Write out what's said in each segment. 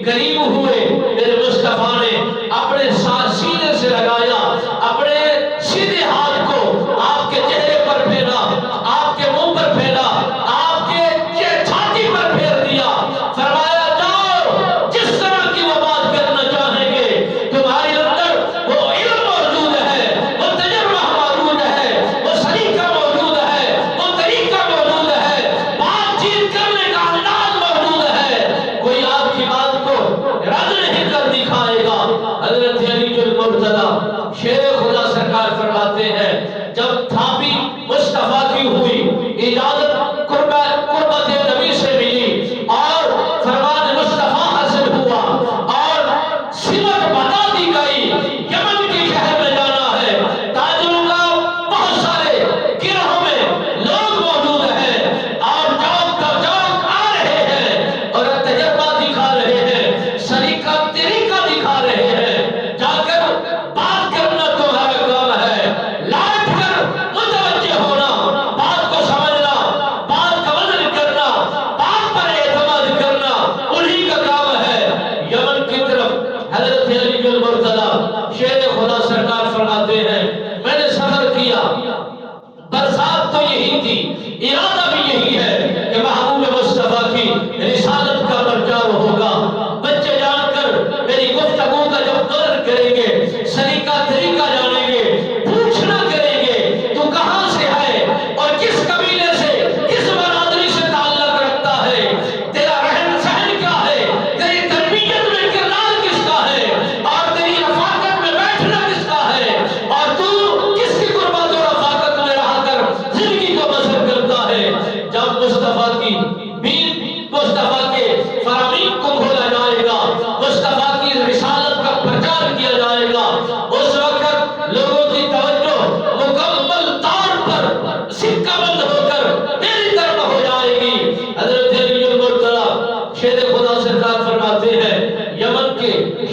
قریب ہوئے، میرے مصطفیٰ نے اپنے سینے سے لگایا، اپنے سیدھے ہاتھ کو آپ کے چہرے پر پھیرا، آپ کے منہ پر پھیرا، آپ کے چھاتی پر پھیر دیا، فرمایا جاؤ، جس طرح کی وہ بات کرنا چاہیں گے تمہارے اندر وہ علم موجود ہے، وہ تجربہ موجود ہے، وہ سلیقہ موجود ہے، وہ طریقہ موجود ہے، بات چیت کرنے کا انداز موجود ہے، کوئی آپ کی بات کو رد نہیں کر دکھائے گا۔ حضرت علی المرتضیٰ شیر خدا سرکار فرماتے ہیں جب تھاپی مصطفیٰ کی ہوئی، اجازت قربت نبی سے ملی اور فرمان مصطفیٰ حاصل ہوا اور سمت بتا دی گئی یمن کے شہر میں جانا ہے، تاجروں کا بہت سارے گروہوں میں لوگ موجود ہیں اور جوک کا جوک آ رہے ہیں اور تجربہ دکھا رہے ہیں، سلیقہ طریقہ دکھا رہے ہیں، جا کر بات کرنا تمہارا کام ہے، لائٹ کر متوجہ ہونا، بات کو سمجھنا، بات کا وزن کرنا، بات پر اعتماد کرنا، انہی کا کام ہے۔ یمن کی طرف حضرت علی المرتضیٰ شیر خدا سرکار فرماتے ہیں میں نے سفر کیا، برسات تو یہی تھی، ارادہ بھی یہی ہے کہ محبوب مصطفیٰ کی رسالت کا پرچار ہوگا، بچے جان کر میری گفتگو کا جب قدر کریں گے، سلیقہ طریقہ جانیں گے، پوچھنا کریں گے تو کہاں سے ہے اور کس قبیلے سے، کس برادری سے تعلق رکھتا ہے، تیرا رہن سہن کیا ہے، تیری تربیت میں کردار کس کا ہے اور تیری رفاقت میں بیٹھنا کس کا ہے اور تو کس کی قربت و رفاقت میں رہ کر زندگی کو بسر کرتا ہے۔ جب مصطفیٰ کی بین مصطفیٰ کے فرامین کو کھولا جائے گا، مصطفیٰ کی رسالت کا پرچار کیا جائے گا، اس وقت لوگوں کی توجہ مکمل طور پر سکہ بند ہو کر میری طرف ہو جائے گی۔ حضرت علی المرتضیٰ شیر خدا سرکار فرماتے ہیں یمن کے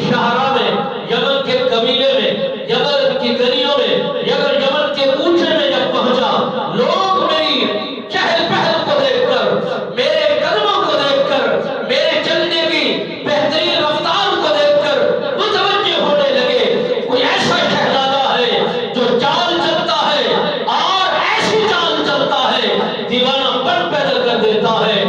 شہرہ میں، یمن کے قبیلے میں، یمن کی گلیوں میں، یمن کے کوچے میں جب پہنچا، لوگ میری چہل پہل کو دیکھ کر، میرے قدموں کو دیکھ کر، میرے چلنے کی بہترین رفتار کو دیکھ کر متوجہ ہونے لگے، کوئی ایسا شہزادہ ہے جو چال چلتا ہے اور ایسی چال چلتا ہے دیوانہ پن پیدا کر دیتا ہے۔